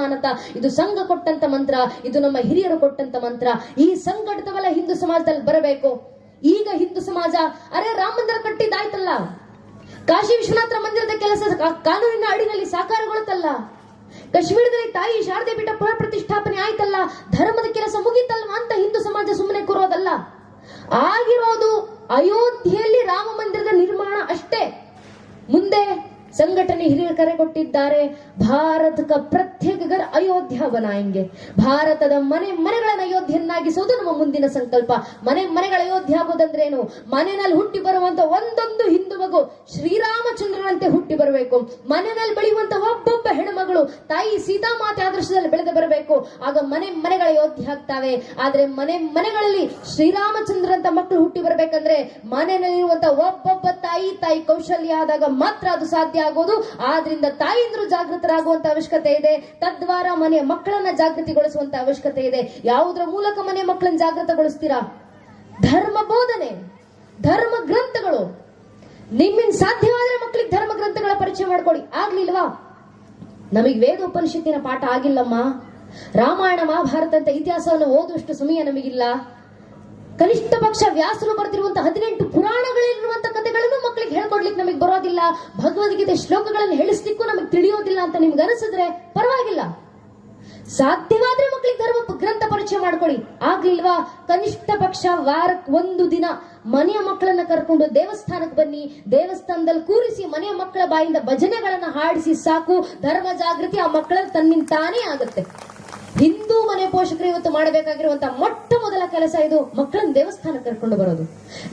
ಸಮಾನತ, ಇದು ಸಂಘ ಕೊಟ್ಟಂತ ಮಂತ್ರ, ಇದು ನಮ್ಮ ಹಿರಿಯರು ಕೊಟ್ಟಂತ ಮಂತ್ರ. ಈ ಸಂಘಟಿತವೆಲ್ಲ ಹಿಂದೂ ಸಮಾಜದಲ್ಲಿ ಬರಬೇಕು. ಈಗ ಹಿಂದೂ ಸಮಾಜ ಅರೆ ರಾಮ ಮಂದಿರ ಕಟ್ಟಿದ್ದಾಯ್ತಲ್ಲ, ಕಾಶಿ ವಿಶ್ವನಾಥ ಮಂದಿರದ ಕೆಲಸ ಕಾನೂನಿನ ಅಡಿನಲ್ಲಿ ಸಾಕಾರಗೊಳ್ಳುತ್ತಲ್ಲ, ಕಾಶ್ಮೀರದಲ್ಲಿ ತಾಯಿ ಶಾರದೆ ಪೀಠ ಪುನಃ ಪ್ರತಿಷ್ಠಾಪನೆ ಆಯ್ತಲ್ಲ, ಧರ್ಮದ ಕೆಲಸ ಮುಗಿತಲ್ವಾ ಅಂತ ಹಿಂದೂ ಸಮಾಜ ಸುಮ್ಮನೆ ಕೂರೋದಲ್ಲ. ಆಗಿರೋದು ಅಯೋಧ್ಯೆಯಲ್ಲಿ ರಾಮ ಮಂದಿರದ ನಿರ್ಮಾಣ ಅಷ್ಟೇ. ಮುಂದೆ ಸಂಘಟನೆ ಹಿರಿಯರು ಕರೆ ಕೊಟ್ಟಿದ್ದಾರೆ, ಭಾರತ ಕ ಪ್ರತ್ಯೇಕ ಘರ್ ಅಯೋಧ್ಯ ಬನಾಯಂಗೆ. ಭಾರತದ ಮನೆಗಳನ್ನ ಅಯೋಧ್ಯೆಯನ್ನಾಗಿಸುವುದು ನಮ್ಮ ಮುಂದಿನ ಸಂಕಲ್ಪ. ಮನೆಗಳ ಅಯೋಧ್ಯ ಆಗೋದಂದ್ರೇನು? ಮನೆಯಲ್ಲಿ ಹುಟ್ಟಿ ಬರುವಂತ ಒಂದೊಂದು ಹಿಂದೂ ಮಗು ಶ್ರೀರಾಮಚಂದ್ರನಂತೆ ಹುಟ್ಟಿ ಬರಬೇಕು. ಮನೆಯಲ್ಲಿ ಬೆಳೆಯುವಂತ ಒಬ್ಬೊಬ್ಬ ಹೆಣ್ಣುಮಗಳು ತಾಯಿ ಸೀತಾಮಾತೆ ಆದರ್ಶದಲ್ಲಿ ಬೆಳೆದು ಬರಬೇಕು. ಆಗ ಮನೆಗಳ ಅಯೋಧ್ಯ ಆಗ್ತಾವೆ. ಆದ್ರೆ ಮನೆಗಳಲ್ಲಿ ಶ್ರೀರಾಮಚಂದ್ರಂತ ಮಕ್ಕಳು ಹುಟ್ಟಿ ಬರಬೇಕಂದ್ರೆ ಮನೆಯಲ್ಲಿರುವಂತ ಒಬ್ಬೊಬ್ಬ ತಾಯಿ ಕೌಶಲ್ಯ ಆದಾಗ ಮಾತ್ರ ಅದು ಸಾಧ್ಯ ಆಗೋದು. ಆದ್ರಿಂದ ತಾಯಿಂದ್ರು ಜಾಗೃತರಾಗುವಂತ ಅವಶ್ಯಕತೆ ಇದೆ. ತದ್ವಾರ ಮನೆಯ ಮಕ್ಕಳನ್ನ ಜಾಗೃತಿಗೊಳಿಸುವಂತ ಅವಶ್ಯಕತೆ ಇದೆ. ಯಾವುದರ ಮೂಲಕ ಮನೆ ಮಕ್ಕಳನ್ನ ಜಾಗೃತಗೊಳಿಸ್ತೀರಾ? ಧರ್ಮ ಬೋಧನೆ, ಧರ್ಮ ಗ್ರಂಥಗಳು. ನಿಮ್ಮಿಂದ ಸಾಧ್ಯವಾದ್ರೆ ಮಕ್ಕಳಿಗೆ ಧರ್ಮ ಗ್ರಂಥಗಳ ಪರಿಚಯ ಮಾಡ್ಕೊಡಿ. ಆಗ್ಲಿಲ್ವಾ? ನಮಗೆ ವೇದ ಉಪನಿಷತ್ತಿನ ಪಾಠ ಆಗಿಲ್ಲಮ್ಮ. ರಾಮಾಯಣ ಮಹಾಭಾರತ ಅಂತ ಇತಿಹಾಸವನ್ನು ಓದುವಷ್ಟು ಸಮಯ ನಮಗಿಲ್ಲ. ಕನಿಷ್ಠ ಪಕ್ಷ ವ್ಯಾಸರು ಬರೆದಿರುವಂತಹ 18 ಪುರಾಣಗಳಿರುವಂತ ಕಥೆಗಳನ್ನು ಮಕ್ಕಳಿಗೆ ಹೇಳ್ಕೊಡ್ಲಿಕ್ಕೆ ನಮಗೆ ಬರೋದಿಲ್ಲ. ಭಗವದ್ಗೀತೆ ಶ್ಲೋಕಗಳನ್ನು ಹೇಳಿಸ್ಲಿಕ್ಕೂ ನಮಗೆ ತಿಳಿಯೋದಿಲ್ಲ ಅಂತ ನಿಮ್ಗೆ ಅನಿಸಿದ್ರೆ ಪರವಾಗಿಲ್ಲ. ಸಾಧ್ಯವಾದ್ರೆ ಮಕ್ಕಳಿಗೆ ಧರ್ಮ ಗ್ರಂಥ ಪರಿಚಯ ಮಾಡ್ಕೊಳ್ಳಿ. ಆಗ್ಲಿಲ್ವಾ? ಕನಿಷ್ಠ ಪಕ್ಷ ವಾರಕ್ಕೆ ಒಂದು ದಿನ ಮನೆಯ ಮಕ್ಕಳನ್ನ ಕರ್ಕೊಂಡು ದೇವಸ್ಥಾನಕ್ಕೆ ಬನ್ನಿ. ದೇವಸ್ಥಾನದಲ್ಲಿ ಕೂರಿಸಿ ಮನೆಯ ಮಕ್ಕಳ ಬಾಯಿಂದ ಭಜನೆಗಳನ್ನ ಹಾಡಿಸಿ ಸಾಕು. ಧರ್ಮ ಜಾಗೃತಿ ಆ ಮಕ್ಕಳ ತನ್ನಿಂದ ತಾನೇ ಆಗುತ್ತೆ. ಹಿಂದೂ ಮನೆ ಪೋಷಕರು ಇವತ್ತು ಮಾಡಬೇಕಾಗಿರುವಂತಹ ಮೊಟ್ಟ ಮೊದಲ ಕೆಲಸ ಇದು, ಮಕ್ಕಳನ್ನ ದೇವಸ್ಥಾನ ಕರ್ಕೊಂಡು ಬರೋದು.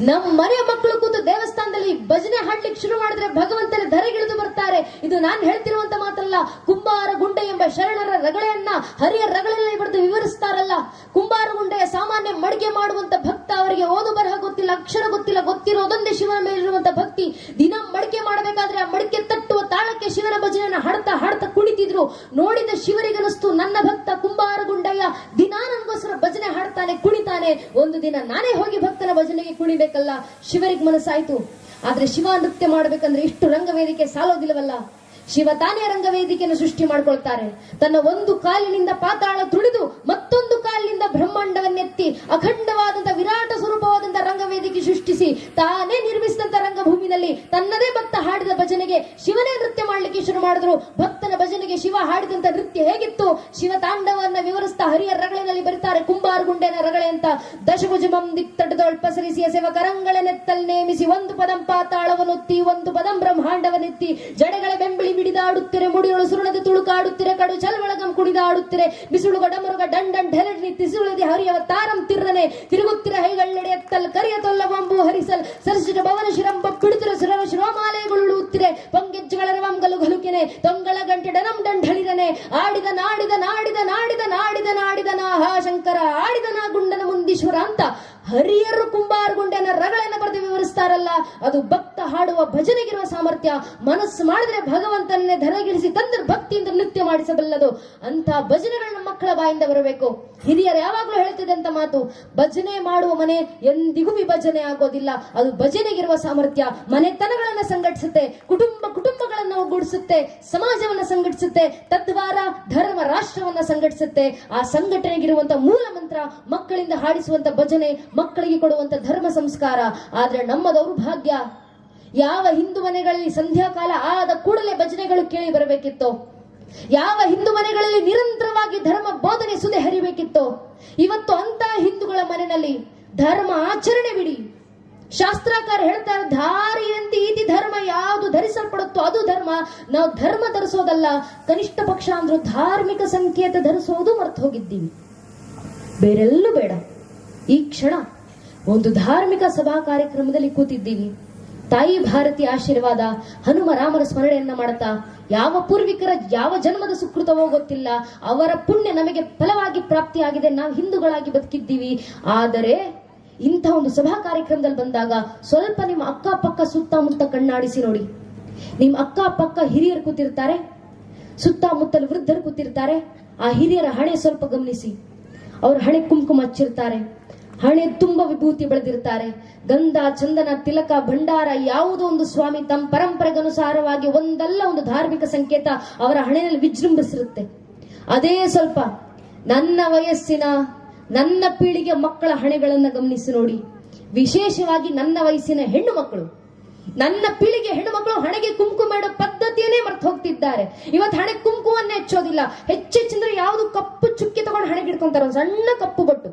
ನಮ್ಮ ಮನೆಯ ಮಕ್ಕಳು ಕೂತು ದೇವಸ್ಥಾನದಲ್ಲಿ ಭಜನೆ ಹಾಡ್ಲಿಕ್ಕೆ ಶುರು ಮಾಡಿದ್ರೆ ಭಗವಂತನ ಧರೆಗಿಳಿದು ಬರ್ತಾರೆ. ಇದು ನಾನು ಹೇಳ್ತಿರುವಂತ ಮಾತಲ್ಲ. ಕುಂಬಾರ ಗುಂಡೆ ಎಂಬ ಶರಣರ ರಗಳೆಯನ್ನ ಹರಿಯ ರಗಳೆಯಲ್ಲಿ ಬರೆದು ವಿವರಿಸ್ತಾರಲ್ಲ. ಕುಂಬಾರ ಗುಂಡೆಯ ಸಾಮಾನ್ಯ ಮಡಿಗೆ ಮಾಡುವಂತ ಭಕ್ತ, ಅವರಿಗೆ ಓದು ಬರಹ ಗೊತ್ತಿಲ್ಲ, ಅಕ್ಷರ ಗೊತ್ತಿಲ್ಲ, ಗೊತ್ತಿರೋದೊಂದೇ ಶಿವನ ಮೇಲಿರುವಂತ ಭಕ್ತಿ. ದಿನ ಮಡಿಕೆ ಮಾಡಬೇಕಾದ್ರೆ ಆ ಮಡಿಕೆ ತಟ್ಟುವ ತಾಳಕ್ಕೆ ಶಿವನ ಭಜನೆಯನ್ನ ಹಾಡ್ತಾ ಹಾಡ್ತಾ ಕುಣಿತಿದ್ರು. ನೋಡಿದ ಶಿವರಿಗನಿಸ್ತು, ನನ್ನ ಭಕ್ತ ಕುಂಬಾರ ಗುಂಡಯ್ಯ ದಿನ ನನಗೋಸ್ಕರ ಭಜನೆ ಹಾಡ್ತಾನೆ, ಕುಣಿತಾನೆ. ಒಂದು ದಿನ ನಾನೇ ಹೋಗಿ ಭಕ್ತನ ಭಜನೆಗೆ ಕುಣಿಬೇಕಲ್ಲ. ಶಿವರಿಗೆ ಮನಸ್ಸಾಯ್ತು. ಆದ್ರೆ ಶಿವ ನೃತ್ಯ ಮಾಡ್ಬೇಕಂದ್ರೆ ಇಷ್ಟು ರಂಗವೇದಿಕೆ ಸಾಲೋದಿಲ್ಲವಲ್ಲ. ಶಿವ ತಾನೇ ರಂಗವೇದಿಕೆಯನ್ನು ಸೃಷ್ಟಿ ಮಾಡ್ಕೊಳ್ತಾರೆ. ತನ್ನ ಒಂದು ಕಾಲಿನಿಂದ ಪಾತಾಳ ತುಳಿದು ಮತ್ತೊಂದು ಕಾಲಿನಿಂದ ಬ್ರಹ್ಮಾಂಡವನ್ನೆತ್ತಿ ಅಖಂಡವಾದಂತ ವಿರಾಟ ಸ್ವರೂಪವಾದಂತ ರಂಗವೇದಿಕೆ ಸೃಷ್ಟಿಸಿ ತಾನೇ ನಿರ್ಮಿಸಿದಂತ ರಂಗಭೂಮಿನಲ್ಲಿ ತನ್ನದೇ ಭಕ್ತ ಹಾಡಿದ ಭಜನೆಗೆ ಶಿವನೇ ನೃತ್ಯ ಮಾಡ್ಲಿಕ್ಕೆ ಶುರು ಮಾಡಿದ್ರು. ಭಕ್ತನ ಭಜನೆಗೆ ಶಿವ ಹಾಡಿದಂತ ನೃತ್ಯ ಹೇಗಿತ್ತು? ಶಿವ ತಾಂಡವನ್ನ ವಿವರಿಸ್ತಾ ಹರಿಯ ರಗಳಿನಲ್ಲಿ ಬರೀತಾರೆ. ಕುಂಬಾರ ಗುಂಡೆನ ರಗಳೆ ಅಂತ. ದಶಭುಜಮಂ ದಿಕ್ತಟದೊಳ್ ಪಸರಿಸಿಯ ಸೇವಕ ರಂಗಳೆನೆತ್ತಲ್ ನೇಮಿಸಿ ಒಂದು ಪದಂ ಪಾತಾಳವನ್ನುತ್ತಿ ಒಂದು ಪದಂ ಬ್ರಹ್ಮಾಂಡವನ್ನೆತ್ತಿ ಜಡೆಗಳ ಬೆಂಬಳಿ ಮಿಡಿದಾಡುತ್ತಿರೆ ಮುಡಿಯೊಳು ಸುರುಣದ ತುಳುಕಾಡುತ್ತಿರೆ ಕಡು ಚಲ್ವಳಗಂ ಕುಣಿದಾಡುತ್ತಿರೆ ಬಿಸುಳುಗ ಡಮರುಗ ಡಂಡನ್ ಢೆರಡ್ನಿ ತಿಸುಳದಿ ಹರಿಯವ ತಾರಂ ತಿರ್ರನೆ ತಿರುಗುತ್ತಿರ ಹೈಗಳ್ಳೆಡೆ ಎತ್ತಲ್ ಕರಿಯ ತೊಲ್ಲ ಬಂಬು ಹರಿಸಲ್ ಸರಸಿಟ ಭವನ ಶಿರಂಬ ಪಿಡುತ್ತಿರ ಸುರವ ಶಿರೋಮಾಲಯಗಳುಳುತ್ತಿರೆ ಪಂಗೆಜ್ಜಗಳ ರವಂಗಲು ಗಲುಕೆನೆ ತೊಂಗಳ ಗಂಟೆ ಡನಂ ಡಂಢಳಿರನೆ ಆಡಿದ ನಾಡಿದ ನಾಡಿದ ನಾಡಿದ ನಾಡಿದ ನಾಡಿದ ನಾಹ ಶಂಕರ ಆಡಿದ ನಾ ಗುಂಡನ ಮುಂದೀಶ್ವರ ಅಂತ ಹರಿಯರು ಕುಂಬಾರ ಗುಂಡೆನ ರಗಳನ್ನ ಬರೆದು ವಿವರಿಸ್ತಾರಲ್ಲ. ಅದು ಭಕ್ತ ಹಾಡುವ ಭಜನೆಗಿರುವ ಸಾಮರ್ಥ್ಯ. ಮನಸ್ಸು ಮಾಡಿದ್ರೆ ಭಗವಂತನನ್ನೇ ಧರೆಗಿಳಿಸಿ ತಂದ್ರೆ ಭಕ್ತಿಯಿಂದ ನೃತ್ಯ ಮಾಡಿಸಬಲ್ಲದು. ಅಂತ ಭಜನೆಗಳನ್ನ ಮಕ್ಕಳ ಬಾಯಿಂದ ಬರಬೇಕು. ಹಿರಿಯರು ಯಾವಾಗಲೂ ಹೇಳ್ತಿದ್ದಂತ ಮಾತು, ಭಜನೆ ಮಾಡುವ ಮನೆ ಎಂದಿಗೂ ವಿಭಜನೆ ಆಗೋದಿಲ್ಲ. ಅದು ಭಜನೆಗಿರುವ ಸಾಮರ್ಥ್ಯ. ಮನೆತನಗಳನ್ನ ಸಂಘಟಿಸುತ್ತೆ, ಕುಟುಂಬಗಳನ್ನ ಒಗ್ಗೂಡಿಸುತ್ತೆ, ಸಮಾಜವನ್ನ ಸಂಘಟಿಸುತ್ತೆ, ತದ್ವಾರ ಧರ್ಮ ರಾಷ್ಟ್ರವನ್ನ ಸಂಘಟಿಸುತ್ತೆ. ಆ ಸಂಘಟನೆಗಿರುವಂತ ಮೂಲ ಮಂತ್ರ ಮಕ್ಕಳಿಂದ ಹಾಡಿಸುವಂತ ಭಜನೆ, ಮಕ್ಕಳಿಗೆ ಕೊಡುವಂತ ಧರ್ಮ ಸಂಸ್ಕಾರ. ಆದ್ರೆ ನಮ್ಮ ದೌರ್ಭಾಗ್ಯ, ಯಾವ ಹಿಂದೂ ಮನೆಗಳಲ್ಲಿ ಸಂಧ್ಯಾಕಾಲ ಆದ ಕೂಡಲೇ ಭಜನೆಗಳು ಕೇಳಿ ಬರಬೇಕಿತ್ತು, ಯಾವ ಹಿಂದೂ ಮನೆಗಳಲ್ಲಿ ನಿರಂತರವಾಗಿ ಧರ್ಮ ಬೋಧನೆ ಸುದೆ ಹರಿಬೇಕಿತ್ತು, ಇವತ್ತು ಅಂತ ಹಿಂದೂಗಳ ಮನೆಯಲ್ಲಿ ಧರ್ಮ ಆಚರಣೆ ಬಿಡಿ. ಶಾಸ್ತ್ರಕಾರ ಹೇಳ್ತಾರೆ, ಧಾರಿಯಂತೆ ಈತಿ ಧರ್ಮ ಯಾವುದು ಧರಿಸಲ್ಪಡುತ್ತೋ ಅದು ಧರ್ಮ. ನಾವು ಧರ್ಮ ಧರಿಸೋದಲ್ಲ, ಕನಿಷ್ಠ ಪಕ್ಷ ಅಂದ್ರೂ ಧಾರ್ಮಿಕ ಸಂಕೇತ ಧರಿಸೋದು ಮರ್ತು ಹೋಗಿದ್ದೀವಿ. ಬೇರೆಲ್ಲೂ ಬೇಡ. ಈ ಕ್ಷಣ ಒಂದು ಧಾರ್ಮಿಕ ಸಭಾ ಕಾರ್ಯಕ್ರಮದಲ್ಲಿ ಕೂತಿದ್ದೀವಿ. ತಾಯಿ ಭಾರತಿ ಆಶೀರ್ವಾದ, ಹನುಮ ರಾಮನ ಸ್ಮರಣೆಯನ್ನ ಮಾಡುತ್ತಾ, ಯಾವ ಪೂರ್ವಿಕರ ಯಾವ ಜನ್ಮದ ಸುಕೃತವೋ ಗೊತ್ತಿಲ್ಲ, ಅವರ ಪುಣ್ಯ ನಮಗೆ ಫಲವಾಗಿ ಪ್ರಾಪ್ತಿಯಾಗಿದೆ. ನಾವು ಹಿಂದೂಗಳಾಗಿ ಬದುಕಿದ್ದೀವಿ. ಆದರೆ ಇಂಥ ಒಂದು ಸಭಾ ಕಾರ್ಯಕ್ರಮದಲ್ಲಿ ಬಂದಾಗ ಸ್ವಲ್ಪ ನಿಮ್ಮ ಅಕ್ಕಪಕ್ಕ ಸುತ್ತಮುತ್ತ ಕಣ್ಣಾಡಿಸಿ ನೋಡಿ. ನಿಮ್ಮ ಅಕ್ಕಪಕ್ಕ ಹಿರಿಯರು ಕೂತಿರ್ತಾರೆ, ಸುತ್ತಮುತ್ತಲು ವೃದ್ಧರು ಕೂತಿರ್ತಾರೆ. ಆ ಹಿರಿಯರ ಹಣೆ ಸ್ವಲ್ಪ ಗಮನಿಸಿ. ಅವ್ರ ಹಣೆ ಕುಂಕುಮ ಹಚ್ಚಿರ್ತಾರೆ, ಹಣೆ ತುಂಬ ವಿಭೂತಿ ಬೆಳೆದಿರ್ತಾರೆ, ಗಂಧ ಚಂದನ ತಿಲಕ ಭಂಡಾರ ಯಾವುದೋ ಒಂದು ಸ್ವಾಮಿ ತಮ್ಮ ಪರಂಪರೆಗನುಸಾರವಾಗಿ ಒಂದಲ್ಲ ಒಂದು ಧಾರ್ಮಿಕ ಸಂಕೇತ ಅವರ ಹಣೆಯಲ್ಲಿ ವಿಜೃಂಭಿಸಿರುತ್ತೆ. ಅದೇ ಸ್ವಲ್ಪ ನನ್ನ ವಯಸ್ಸಿನ ನನ್ನ ಪೀಳಿಗೆ ಮಕ್ಕಳ ಹಣೆಗಳನ್ನ ಗಮನಿಸಿ ನೋಡಿ. ವಿಶೇಷವಾಗಿ ನನ್ನ ವಯಸ್ಸಿನ ಹೆಣ್ಣು ಮಕ್ಕಳು, ನನ್ನ ಪೀಳಿಗೆ ಹೆಣ್ಣು ಮಕ್ಕಳು ಹಣೆಗೆ ಕುಂಕುಮ ಇಡೋ ಪದ್ಧತಿಯನ್ನೇ ಮರ್ತು ಹೋಗ್ತಿದ್ದಾರೆ. ಇವತ್ತು ಹಣೆ ಕುಂಕುಮನ್ನೇ ಹೆಚ್ಚೋದಿಲ್ಲ. ಹೆಚ್ಚೆಚ್ಚಂದ್ರೆ ಯಾವ್ದು ಕಪ್ಪು ಚುಕ್ಕಿ ತಗೊಂಡು ಹಣೆಗೆ ಇಟ್ಕೊಂತಾರೆ, ಒಂದು ಸಣ್ಣ ಕಪ್ಪು ಬಟ್ಟು.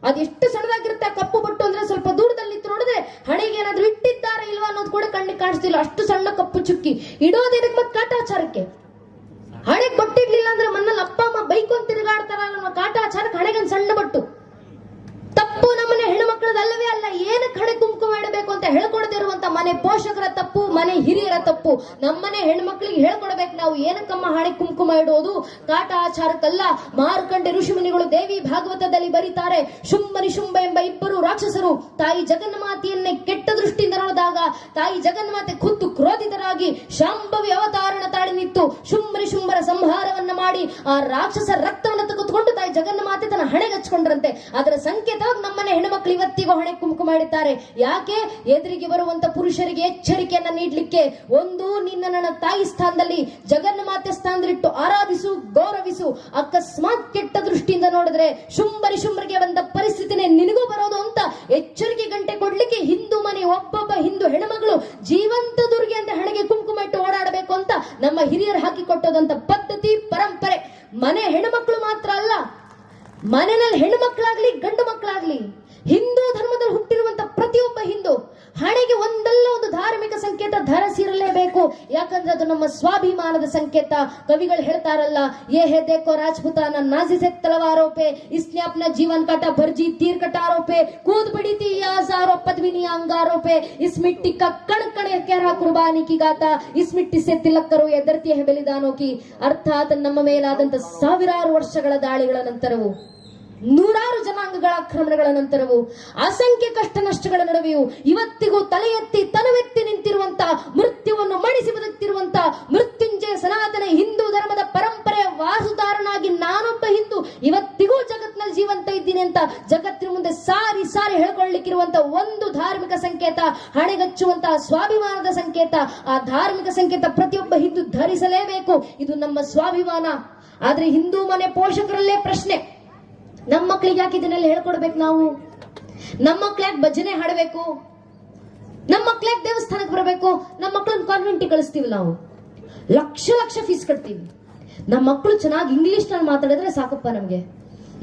ಅದೆಷ್ಟು ಸಣ್ಣದಾಗಿರುತ್ತೆ ಆ ಕಪ್ಪು ಬಟ್ಟು ಅಂದ್ರೆ ಸ್ವಲ್ಪ ದೂರದಲ್ಲಿ ನೋಡಿದ್ರೆ ಹಣೆಗೆ ಏನಾದ್ರು ಇಟ್ಟಿದ್ದಾರೆ ಇಲ್ವಾ ಅನ್ನೋದು ಕೂಡ ಕಣ್ಣಿಗೆ ಕಾಣಿಸ್ತಿಲ್ಲ. ಅಷ್ಟು ಸಣ್ಣ ಕಪ್ಪು ಚುಕ್ಕಿ ಇಡೋದೇನಕ್ಕೆ ಮತ್ತೆ ಕಾಟಾಚಾರಕ್ಕೆ. ಹಣೆಗೆ ಬಟ್ಟಿರ್ಲಿಲ್ಲ ಅಂದ್ರೆ ಮನೇಲಿ ಅಪ್ಪ ಅಮ್ಮ ಬೈಕೊಂಡ್ ತಿರುಗಾಡ್ತಾರಲ್ಲ, ಕಾಟಾಚಾರಕ್ಕೆ ಹಣೆಗೆ ಒಂದು ಸಣ್ಣ ಬಟ್ಟು. ತಪ್ಪು ನಮ್ಮನೆ ಹೆಣ್ಣು ಮಕ್ಕಳದಲ್ಲವೇ ಅಲ್ಲ. ಏನಕ್ಕೆ ಹಣೆ ಕುಂಕುಮ ಇಡಬೇಕು ಅಂತ ಹೇಳ್ಕೊಡದೇ ಇರುವಂತ ಮನೆ ಪೋಷಕರ ತಪ್ಪು, ಮನೆ ಹಿರಿಯರ ತಪ್ಪು. ನಮ್ಮನೆ ಹೆಣ್ಮಕ್ಳಿಗೆ ಹೇಳ್ಕೊಡ್ಬೇಕು ನಾವು ಏನಕ್ಕಮ್ಮ ಹಣೆ ಕುಂಕುಮ ಇಡೋದು, ಕಾಟಾಚಾರಕ್ಕಲ್ಲ. ಮಾರ್ಕಂಡೆ ಋಷಿಮುನಿಗಳು ದೇವಿ ಭಾಗವತದಲ್ಲಿ ಬರೀತಾರೆ, ಶುಂಭ ನಿಶುಂಭ ಎಂಬ ಇಬ್ಬರು ರಾಕ್ಷಸರು ತಾಯಿ ಜಗನ್ಮಾತೆಯನ್ನೇ ಕೆಟ್ಟ ದೃಷ್ಟಿಯಿಂದ ನೋಡಿದಾಗ ತಾಯಿ ಜಗನ್ಮಾತೆ ಖುದ್ದು ಕ್ರೋಧಿತರಾಗಿ ಶಾಂಭವಿ ಅವತಾರಣ ತಾಳಿ ನಿಂತು ಶುಂಭ ನಿಶುಂಭರ ಸಂಹಾರವನ್ನ ಮಾಡಿ ಆ ರಾಕ್ಷಸ ರಕ್ತವನ್ನು ತೆಗೆದುಕೊಂಡು ತಾಯಿ ಜಗನ್ಮಾತೆ ತನ್ನ ಹಣೆಗೆ ಹಚ್ಕೊಂಡ್ರಂತೆ. ಅದರ ಸಂಕೇತ ನಮ್ಮನೆ ಹೆಣ್ಣುಮಕ್ಳು ಇವತ್ತಿಗೂ ಹಣೆ ಕುಂಕುಮ ಇಡುತ್ತಾರೆ. ಯಾಕೆ? ಎದುರಿಗೆ ಬರುವಂತ ಪುರುಷರಿಗೆ ಎಚ್ಚರಿಕೆಯನ್ನ ನೀಡಲಿಕ್ಕೆ. ಒಂದು, ನಿನ್ನ ನನ್ನ ತಾಯಿ ಸ್ಥಾನದಲ್ಲಿ ಜಗನ್ಮಾತೆ ಸ್ಥಾನದಲ್ಲಿಟ್ಟು ಆರಾಧಿಸು, ಗೌರವಿಸು. ಅಕಸ್ಮಾತ್ ಕೆಟ್ಟ ದೃಷ್ಟಿಯಿಂದ ನೋಡಿದ್ರೆ ಶುಂಭರಿ ಶುಂಭರಿಗೆ ಬಂದ ಪರಿಸ್ಥಿತಿನೇ ನಿನಗೂ ಬರೋದು ಅಂತ ಎಚ್ಚರಿಕೆ ಗಂಟೆ ಕೊಡ್ಲಿಕ್ಕೆ ಹಿಂದೂ ಮನೆ ಒಬ್ಬೊಬ್ಬ ಹಿಂದೂ ಹೆಣ್ಮಗಳು ಜೀವಂತ ದುರ್ಗೆ ಅಂತ ಹಣೆಗೆ ಕುಂಕುಮ ಇಟ್ಟು ಓಡಾಡಬೇಕು ಅಂತ ನಮ್ಮ ಹಿರಿಯರು ಹಾಕಿಕೊಟ್ಟದಂತ ಪದ್ಧತಿ, ಪರಂಪರೆ. ಮನೆ ಹೆಣ್ಮಕ್ಳು ಮಾತ್ರ ಅಲ್ಲ, ಮನೆಯಲ್ಲಿ ಹೆಣ್ಣು ಮಕ್ಕಳಾಗ್ಲಿ ಗಂಡು ಮಕ್ಕಳಾಗ್ಲಿ, ಹಿಂದೂ ಧರ್ಮದಲ್ಲಿ ಹುಟ್ಟಿರುವಂತ ಪ್ರತಿಯೊಬ್ಬ ಹಿಂದೂ ಹಣೆಗೆ ಒಂದಲ್ಲ ಒಂದು ಧಾರ್ಮಿಕ ಸಂಕೇತ ಧರಿಸಿರಲೇಬೇಕು. ಯಾಕಂದ್ರೆ ಅದು ನಮ್ಮ ಸ್ವಾಭಿಮಾನದ ಸಂಕೇತ. ಕವಿಗಳು ಹೇಳ್ತಾರಲ್ಲ, ಯೇ ಹೇ ದೇಖೋ ರಾಜಪುತಾನ ನಾಜಿ ಸೆ ತಲವಾರೋं पे इसने अपना जीवन काटा भरजी तीर कटारों पे कूद पड़ी थी हजारों पद्मिनी अंगारों पे इस मिट्टी का कण कण कह रहा कुर्बानी की गाता इस मिट्टी से तिलक करो ये धरती है बलिदानों की. ಅರ್ಥಾತ್ ನಮ್ಮ ಮೇಲಾದಂತ ಸಾವಿರಾರು ವರ್ಷಗಳ ದಾಳಿಗಳ ನಂತರವೂ, ನೂರಾರು ಜನಾಂಗಗಳ ಆಕ್ರಮಣಗಳ ನಂತರವೂ, ಅಸಂಖ್ಯ ಕಷ್ಟ ನಷ್ಟಗಳ ನಡುವೆಯೂ ಇವತ್ತಿಗೂ ತಲೆ ಎತ್ತಿ ತನವೆತ್ತಿ ನಿಂತಿರುವಂತ, ಮೃತ್ಯುವನ್ನು ಮಣಿಸಿ ಬದುಕ್ತಿರುವಂತ ಮೃತ್ಯುಂಜಯ ಸನಾತನ ಹಿಂದೂ ಧರ್ಮದ ಪರಂಪರೆಯ ವಾಸುದಾರನಾಗಿ ನಾನೊಬ್ಬ ಹಿಂದೂ ಇವತ್ತಿಗೂ ಜಗತ್ತಿನಲ್ಲಿ ಜೀವಂತ ಇದ್ದೀನಿ ಅಂತ ಜಗತ್ತಿನ ಮುಂದೆ ಸಾರಿ ಸಾರಿ ಹೇಳ್ಕೊಳ್ಳಿಕ್ಕಿರುವಂತ ಒಂದು ಧಾರ್ಮಿಕ ಸಂಕೇತ, ಹಣೆಗಚ್ಚುವಂತಹ ಸ್ವಾಭಿಮಾನದ ಸಂಕೇತ. ಆ ಧಾರ್ಮಿಕ ಸಂಕೇತ ಪ್ರತಿಯೊಬ್ಬ ಹಿಂದೂ ಧರಿಸಲೇಬೇಕು. ಇದು ನಮ್ಮ ಸ್ವಾಭಿಮಾನ. ಆದ್ರೆ ಹಿಂದೂ ಮನೆ ಪೋಷಕರಲ್ಲೇ ಪ್ರಶ್ನೆ, ನಮ್ಮ ಮಕ್ಕಳಿಗೆ ಯಾಕೆ ಇದನ್ನೆಲ್ಲ ಹೇಳ್ಕೊಡ್ಬೇಕು ನಾವು? ನಮ್ಮ ಮಕ್ಳು ಯಾಕೆ ಭಜನೆ ಹಾಡಬೇಕು? ನಮ್ಮ ಮಕ್ಳು ಯಾಕೆ ದೇವಸ್ಥಾನಕ್ಕೆ ಬರಬೇಕು? ನಮ್ಮ ಮಕ್ಕಳನ್ನ ಕಾನ್ವೆಂಟಿಗೆ ಕಳಿಸ್ತೀವಿ, ನಾವು ಲಕ್ಷ ಲಕ್ಷ ಫೀಸ್ ಕಟ್ತೀವಿ. ನಮ್ಮ ಮಕ್ಕಳು ಚೆನ್ನಾಗಿ ಇಂಗ್ಲಿಷ್ ನಲ್ಲಿ ಮಾತಾಡಿದ್ರೆ ಸಾಕಪ್ಪ, ನಮ್ಗೆ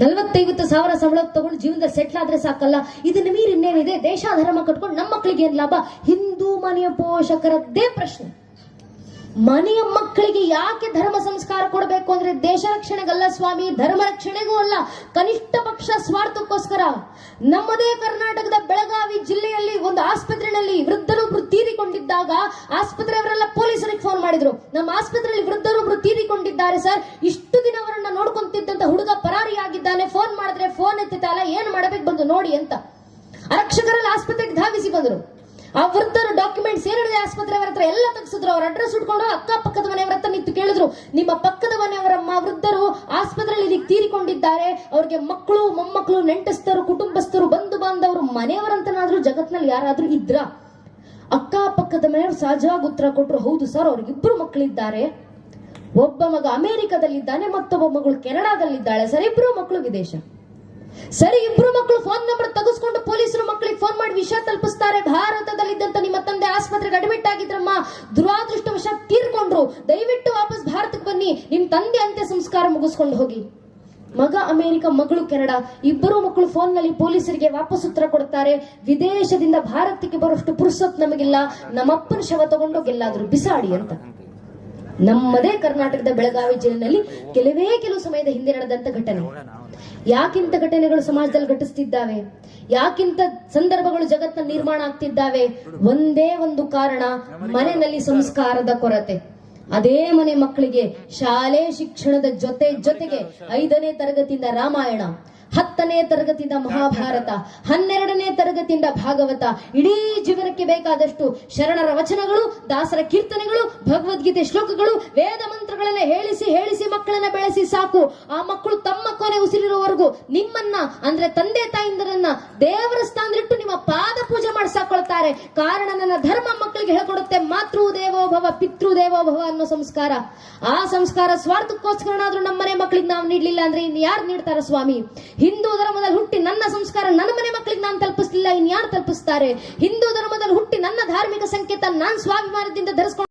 40-50 ಸಾವಿರ ಸಂಬಳ ತಗೊಂಡು ಜೀವನದಲ್ಲಿ ಸೆಟ್ಲ್ ಆದ್ರೆ ಸಾಕಲ್ಲ. ಇದನ್ನ ಮೀರಿ ಇನ್ನೇನಿದೆ? ದೇಶ ಧರ್ಮ ಕಟ್ಕೊಂಡು ನಮ್ಮ ಮಕ್ಕಳಿಗೆ ಏನ್ ಲಾಭ? ಹಿಂದೂ ಮನೆಯ ಪೋಷಕರದ್ದೇ ಪ್ರಶ್ನೆ. ಮನೆಯ ಮಕ್ಕಳಿಗೆ ಯಾಕೆ ಧರ್ಮ ಸಂಸ್ಕಾರ ಕೊಡಬೇಕು ಅಂದ್ರೆ ದೇಶ ರಕ್ಷಣೆಗಲ್ಲ ಸ್ವಾಮಿ, ಧರ್ಮ ರಕ್ಷಣೆಗೂ ಅಲ್ಲ, ಕನಿಷ್ಠ ಪಕ್ಷ ಸ್ವಾರ್ಥಕ್ಕೋಸ್ಕರ. ನಮ್ಮದೇ ಕರ್ನಾಟಕದ ಬೆಳಗಾವಿ ಜಿಲ್ಲೆಯಲ್ಲಿ ಒಂದು ಆಸ್ಪತ್ರೆಯಲ್ಲಿ ವೃದ್ಧರೊಬ್ರು ತೀರಿಕೊಂಡಿದ್ದಾಗ ಆಸ್ಪತ್ರೆಯವರೆಲ್ಲ ಪೊಲೀಸರಿಗೆ ಫೋನ್ ಮಾಡಿದ್ರು, ನಮ್ಮ ಆಸ್ಪತ್ರೆಯಲ್ಲಿ ವೃದ್ಧರೊಬ್ರು ತೀರಿಕೊಂಡಿದ್ದಾರೆ ಸರ್, ಇಷ್ಟು ದಿನ ಅವರನ್ನ ನೋಡ್ಕೊಂತಿದ್ದಂತ ಹುಡುಗ ಪರಾರಿಯಾಗಿದ್ದಾನೆ, ಫೋನ್ ಮಾಡಿದ್ರೆ ಫೋನ್ ಎತ್ತಿತಲ್ಲ, ಏನ್ ಮಾಡಬೇಕು ಬಂದು ನೋಡಿ ಅಂತ ಆರಕ್ಷಕರಲ್ಲಿ ಆಸ್ಪತ್ರೆಗೆ ಧಾವಿಸಿ ಬಂದ್ರು. ಆ ವೃದ್ಧರ ಡಾಕ್ಯುಮೆಂಟ್ಸ್ ಏನಿದೆ ಆಸ್ಪತ್ರೆಯವರ ಹತ್ರ ಎಲ್ಲ ತೆಗೆಸಿದ್ರು. ಅವ್ರ ಅಡ್ರೆಸ್ ಉಟ್ಕೊಂಡು ಅಕ್ಕಪಕ್ಕದ ಮನೆಯವರ ಹತ್ರ ನಿಂತು ಕೇಳಿದ್ರು, ನಿಮ್ಮ ಪಕ್ಕದ ಮನೆಯವರಮ್ಮ ವೃದ್ಧರು ಆಸ್ಪತ್ರೆಯಲ್ಲಿ ತೀರಿಕೊಂಡಿದ್ದಾರೆ, ಅವ್ರಿಗೆ ಮಕ್ಕಳು ಮೊಮ್ಮಕ್ಕಳು ನೆಂಟಸ್ಥರು ಕುಟುಂಬಸ್ಥರು ಬಂಧು ಬಾಂಧವರು ಮನೆಯವರಂತನಾದ್ರೂ ಜಗತ್ನಲ್ಲಿ ಯಾರಾದ್ರೂ ಇದ್ರ? ಅಕ್ಕಪಕ್ಕದ ಮನೆಯವರು ಸಹಜವಾಗಿ ಉತ್ತರ ಕೊಟ್ರು, ಹೌದು ಸರ್, ಅವ್ರಿಗಿಬ್ರು ಮಕ್ಕಳಿದ್ದಾರೆ, ಒಬ್ಬ ಮಗ ಅಮೆರಿಕದಲ್ಲಿದ್ದಾನೆ, ಮತ್ತೊಬ್ಬ ಮಗಳು ಕೆನಡಾದಲ್ಲಿದ್ದಾಳೆ ಸರ್, ಇಬ್ರು ಮಕ್ಕಳು ವಿದೇಶ. ಸರಿ, ಇಬ್ರು ಮಕ್ಕಳು ಫೋನ್ ನಂಬರ್ ತೆಗೆಸ್ಕೊಂಡು ಪೊಲೀಸರು ಮಕ್ಕಳಿಗೆ ಫೋನ್ ಮಾಡಿ ವಿಷಯ ತಲುಪಿಸ್ತಾರೆ, ಭಾರತದಲ್ಲಿದ್ದಂತ ನಿಮ್ಮ ತಂದೆ ಆಸ್ಪತ್ರೆಗೆ ಅಡ್ಮಿಟ್ ಆಗಿದ್ರಮ್ಮ, ದುರಾದೃಷ್ಟವಶಾತ್ ತೀರ್ಕೊಂಡ್ರು, ದಯವಿಟ್ಟು ವಾಪಸ್ ಭಾರತಕ್ಕೆ ಬನ್ನಿ, ನಿಮ್ ತಂದೆ ಅಂತ್ಯ ಸಂಸ್ಕಾರ ಮುಗಿಸ್ಕೊಂಡು ಹೋಗಿ. ಮಗ ಅಮೆರಿಕ, ಮಗಳು ಕೆನಡಾ, ಇಬ್ಬರು ಮಕ್ಕಳು ಫೋನ್ ನಲ್ಲಿ ಪೊಲೀಸರಿಗೆ ವಾಪಸ್ ಉತ್ತರ ಕೊಡ್ತಾರೆ, ವಿದೇಶದಿಂದ ಭಾರತಕ್ಕೆ ಬರೋಷ್ಟು ಪುರುಸೊತ್ ನಮಗಿಲ್ಲ, ನಮ್ಮಪ್ಪನ ಶವ ತಗೊಂಡೋಗೆಲ್ಲಾದ್ರೂ ಬಿಸಾಡಿ ಅಂತ. ನಮ್ಮದೇ ಕರ್ನಾಟಕದ ಬೆಳಗಾವಿ ಜಿಲ್ಲೆಯಲ್ಲಿ ಕೆಲವು ಸಮಯದ ಹಿಂದೆ ನಡೆದಂತ ಘಟನೆ. ಯಾಕಿಂತ ಘಟನೆಗಳು ಸಮಾಜದಲ್ಲಿ ಘಟಿಸ್ತಿದ್ದಾವೆ? ಯಾಕಿಂತ ಸಂದರ್ಭಗಳು ಜಗತ್ತಿನ ನಿರ್ಮಾಣ ಆಗ್ತಿದ್ದಾವೆ? ಒಂದೇ ಒಂದು ಕಾರಣ, ಮನೆಯಲ್ಲಿ ಸಂಸ್ಕಾರದ ಕೊರತೆ. ಅದೇ ಮನೆ ಮಕ್ಕಳಿಗೆ ಶಾಲೆ ಶಿಕ್ಷಣದ ಜೊತೆಗೆ 5ನೇ ತರಗತಿಯಿಂದ ರಾಮಾಯಣ, 10 10ನೇ ತರಗತಿಯಿಂದ ಮಹಾಭಾರತ, 12ನೇ ತರಗತಿಯಿಂದ ಭಾಗವತ, ಇಡೀ ಜೀವನಕ್ಕೆ ಬೇಕಾದಷ್ಟು ಶರಣರ ವಚನಗಳು, ದಾಸರ ಕೀರ್ತನೆಗಳು, ಭಗವದ್ಗೀತೆ ಶ್ಲೋಕಗಳು, ವೇದ ಮಂತ್ರಗಳನ್ನ ಹೇಳಿಸಿ ಹೇಳಿಸಿ ಮಕ್ಕಳನ್ನ ಬೆಳೆಸಿ ಸಾಕು. ಆ ಮಕ್ಕಳು ತಮ್ಮ ಕೊನೆ ಉಸಿರಿರುವವರೆಗೂ ನಿಮ್ಮನ್ನ ಅಂದ್ರೆ ತಂದೆ ತಾಯಿಂದರನ್ನ ದೇವರ ಸ್ಥಾನದಲ್ಲಿಟ್ಟು ನಿಮ್ಮ ಪಾದ ಪೂಜೆ ಮಾಡಿಸಾಕೊಳ್ತಾರೆ. ಕಾರಣ ನನ್ನ ಧರ್ಮ ಮಕ್ಕಳಿಗೆ ಹೇಳ್ಕೊಡುತ್ತೆ, ಮಾತೃ ದೇವೋಭವ ಪಿತೃ ದೇವೋಭವ ಅನ್ನೋ ಸಂಸ್ಕಾರ. ಆ ಸಂಸ್ಕಾರ ಸ್ವಾರ್ಥಕ್ಕೋಸ್ಕರನಾದ್ರೂ ನಮ್ಮನೆ ಮಕ್ಕಳಿಗೆ ನಾವು ನೀಡ್ಲಿಲ್ಲ ಅಂದ್ರೆ ಇನ್ ಯಾರು ನೀಡ್ತಾರ ಸ್ವಾಮಿ? ಹಿಂದೂ ಧರ್ಮದಲ್ಲಿ ಹುಟ್ಟಿ ನನ್ನ ಸಂಸ್ಕಾರ ನನ್ನ ಮನೆ ಮಕ್ಕಳಿಗೆ ನಾನು ತಲುಪಿಸ್ಲಿಲ್ಲ, ಇನ್ ಯಾರು ತಲುಪಿಸ್ತಾರೆ? ಹಿಂದೂ ಧರ್ಮದಲ್ಲಿ ಹುಟ್ಟಿ ನನ್ನ ಧಾರ್ಮಿಕ ಸಂಕೇತ ನಾನು ಸ್ವಾಭಿಮಾನದಿಂದ ಧರಿಸ್ಕೊಂಡು